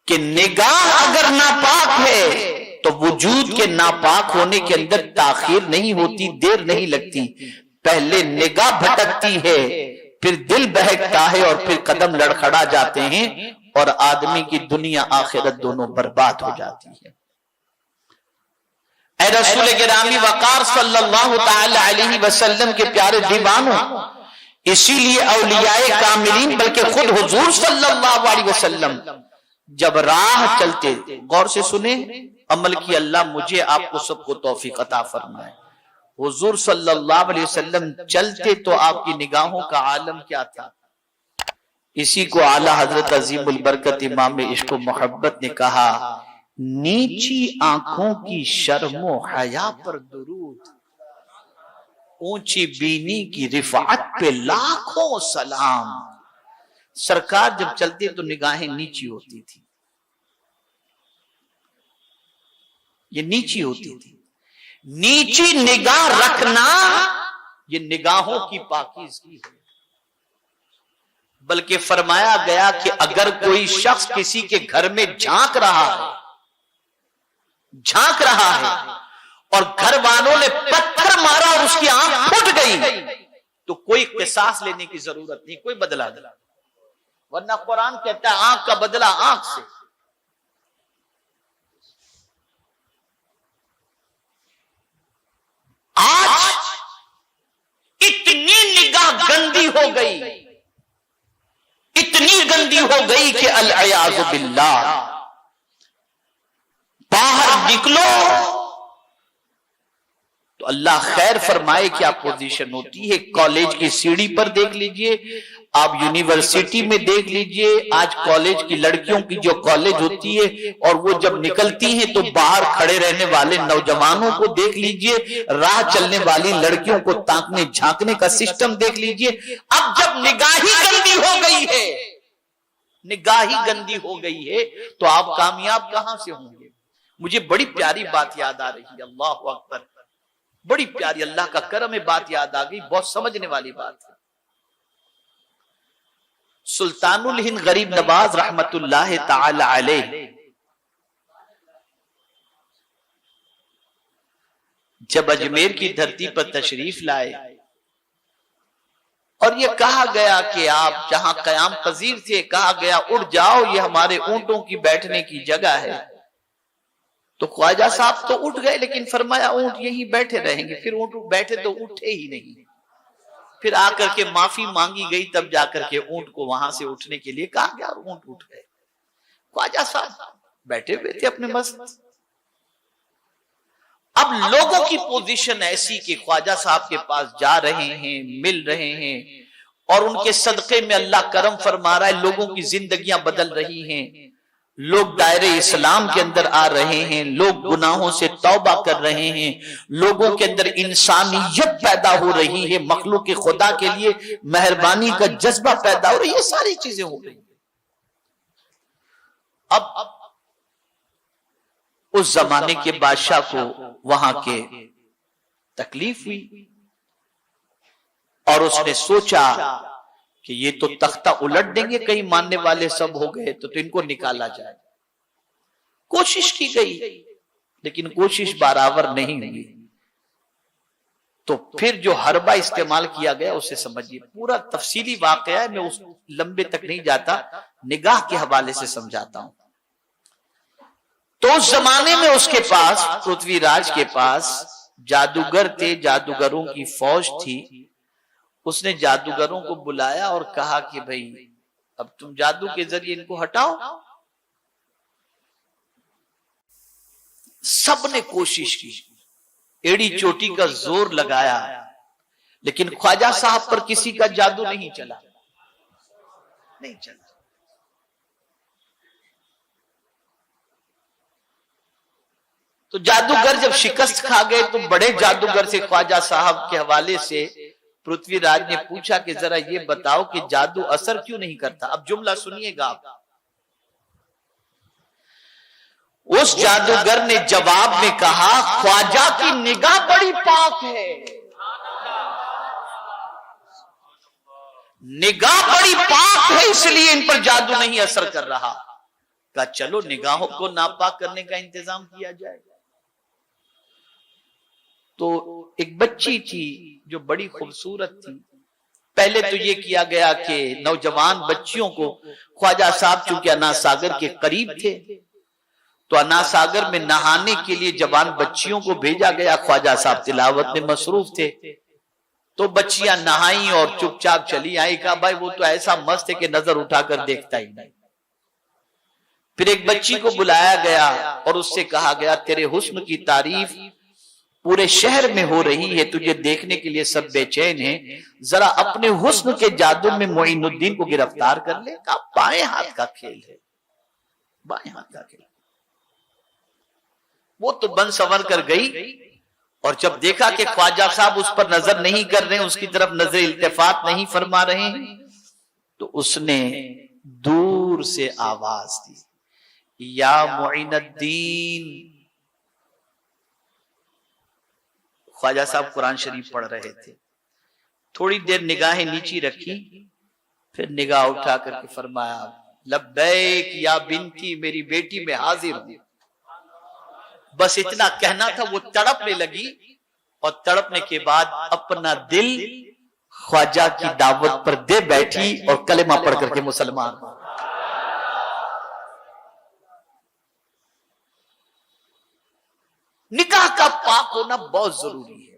کہ نگاہ اگر ناپاک ہے تو وجود کے ناپاک ہونے کے اندر تاخیر نہیں ہوتی، دیر نہیں لگتی، پہلے نگاہ بھٹکتی ہے، پھر دل بہکتا ہے، اور پھر قدم لڑکھڑا جاتے ہیں، اور آدمی کی دنیا آخرت دونوں برباد ہو جاتی ہے۔ اے رسول گرامی وقار صلی اللہ تعالی علیہ وسلم کے پیارے دیوانوں، اسی لیے اولیاء کاملین بلکہ خود حضور صلی اللہ علیہ وسلم جب راہ چلتے، غور سے سنیں، عمل کی اللہ مجھے آپ کو سب کو توفیق عطا فرمائے، حضور صلی اللہ علیہ وسلم چلتے تو آپ کی نگاہوں کا عالم کیا تھا؟ اسی کو اعلی حضرت عظیم البرکت امام عشق و محبت نے کہا، نیچی آنکھوں کی شرم و حیا پر درود، اونچی بینی کی رفعت پہ لاکھوں سلام۔ سرکار جب چلتے تو نگاہیں نیچی ہوتی تھی، یہ نیچی ہوتی تھی۔ نیچی نگاہ رکھنا یہ نگاہوں کی پاکیزگی ہے، بلکہ فرمایا گیا کہ اگر کوئی شخص کسی کے گھر میں جھانک رہا ہے اور گھر والوں نے پتھر مارا اور اس کی آنکھ پھٹ گئی تو کوئی قصاص لینے کی ضرورت نہیں، کوئی بدلہ نہیں، ورنہ قرآن کہتا ہے آنکھ کا بدلہ آنکھ سے۔ آج اتنی نگاہ گندی ہو گئی، اتنی گندی ہو گئی کہ العیاذ باللہ باہر نکلو تو اللہ خیر فرمائے کیا پوزیشن ہوتی ہے۔ کالج کی سیڑھی پر دیکھ لیجئے، آپ یونیورسٹی میں دیکھ لیجئے، آج کالج کی لڑکیوں کی جو کالج ہوتی ہے اور وہ جب نکلتی ہیں تو باہر کھڑے رہنے والے نوجوانوں کو دیکھ لیجئے، راہ چلنے والی لڑکیوں کو تاکنے جھانکنے کا سسٹم دیکھ لیجئے۔ اب جب نگاہی گندی ہو گئی ہے، نگاہی گندی ہو گئی ہے تو آپ کامیاب کہاں سے ہوں گے؟ مجھے بڑی پیاری بات یاد آ رہی ہے، اللہ اکبر، بڑی پیاری، اللہ کا کرم ہے، بات یاد آ گئی، بہت سمجھنے والی بات ہے۔ سلطان الہند غریب نواز رحمت اللہ تعالی علیہ جب اجمیر کی دھرتی پر تشریف لائے اور یہ کہا گیا کہ آپ جہاں قیام پذیر تھے، کہا گیا اٹھ جاؤ، یہ ہمارے اونٹوں کی بیٹھنے کی جگہ ہے، تو خواجہ صاحب تو اٹھ گئے، لیکن فرمایا اونٹ یہیں بیٹھے رہیں گے۔ پھر اونٹ بیٹھے تو اٹھے ہی نہیں، پھر آ کر کے معافی مانگی گئی، تب جا کر کے اونٹ کو وہاں سے اٹھنے کے لیے کہا گیا اور اونٹ اٹھ گئے۔ خواجہ صاحب بیٹھے ہوئے تھے اپنے مست۔ اب لوگوں کی پوزیشن ایسی کہ خواجہ صاحب کے پاس جا رہے ہیں، مل رہے ہیں، اور ان کے صدقے میں اللہ کرم فرما رہا ہے، لوگوں کی زندگیاں بدل رہی ہیں، لوگ دائرے اسلام کے اندر آ رہے ہیں، لوگ گناہوں سے توبہ کر رہے ہیں، لوگوں کے اندر انسانیت پیدا ہو رہی ہے، مخلوق خدا کے لیے مہربانی کا جذبہ پیدا ہو رہی ہے، یہ ساری چیزیں ہو رہی ہیں۔ اب اس زمانے کے بادشاہ کو وہاں کے تکلیف ہوئی اور اس نے سوچا کہ یہ تو تختہ الٹ دیں گے، کہیں ماننے والے سب ہو گئے تو ان کو نکالا جائے۔ کوشش کی گئی لیکن کوشش برابر نہیں ہوئی، تو پھر جو حربہ استعمال کیا گیا اسے سمجھیے، پورا تفصیلی واقعہ ہے، میں اس لمبے تک نہیں جاتا، نگاہ کے حوالے سے سمجھاتا ہوں۔ تو اس زمانے میں اس کے پاس، پرتھوی راج کے پاس جادوگر تھے، جادوگروں کی فوج تھی۔ اس نے جادوگروں کو بلایا اور کہا کہ بھئی اب تم جادو کے ذریعے ان کو ہٹاؤ۔ سب نے کوشش کی، ایڑی چوٹی کا زور لگایا، لیکن خواجہ صاحب پر کسی کا جادو نہیں چلا، نہیں چلا۔ تو جادوگر جب شکست کھا گئے تو بڑے جادوگر سے خواجہ صاحب کے حوالے سے پرتھوی راج نے پوچھا کہ ذرا یہ بتاؤ کہ جادو اثر کیوں نہیں کرتا؟ اب جملہ سنیے گا آپ۔ اس جادوگر نے جواب میں کہا خواجہ کی نگاہ بڑی پاک ہے، نگاہ بڑی پاک ہے، اس لیے ان پر جادو نہیں اثر کر رہا۔ کہا چلو نگاہوں کو ناپاک کرنے کا انتظام کیا جائے. تو ایک بچی تھی جو بڑی خوبصورت تھی. پہلے تو یہ کیا گیا کہ نوجوان بچیوں کو، خواجہ صاحب چونکہ انا ساگر کے قریب تھے تو انا ساگر میں نہانے کے لیے جوان بچیوں کو بھیجا گیا. خواجہ صاحب تلاوت میں مصروف تھے تو بچیاں نہائیں اور چپ چاپ چلی آئی. کہا بھائی وہ تو ایسا مست ہے کہ نظر اٹھا کر دیکھتا ہی نہیں. پھر ایک بچی کو بلایا گیا اور اس سے کہا گیا تیرے حسن کی تعریف پورے شہر میں ہو رہی ہے، تجھے دیکھنے کے لیے سب بے چین ہیں، ذرا اپنے حسن کے جادو میں معین الدین کو گرفتار کر لے. کہا بائیں ہاتھ کا کھیل ہے، بائیں ہاتھ کا کھیل. وہ تو بن سنور کر گئی اور جب دیکھا کہ خواجہ صاحب اس پر نظر نہیں کر رہے، اس کی طرف نظر التفات نہیں فرما رہے ہیں، تو اس نے دور سے آواز دی یا معین الدین. خواجہ صاحب قرآن شریف پڑھ رہے تھے. تھوڑی دیر نگاہیں نیچی رکھی، پھر نگاہ اٹھا کر کے فرمایا لبیک یا بنتی، میری بیٹی میں حاضر ہوں. بس اتنا کہنا تھا. وہ تڑپنے لگی اور تڑپنے کے بعد اپنا دل خواجہ کی دعوت پر دے بیٹھی اور کلمہ پڑھ کر کے مسلمان. نکاح کا پاک ہونا بہت ضروری ہے.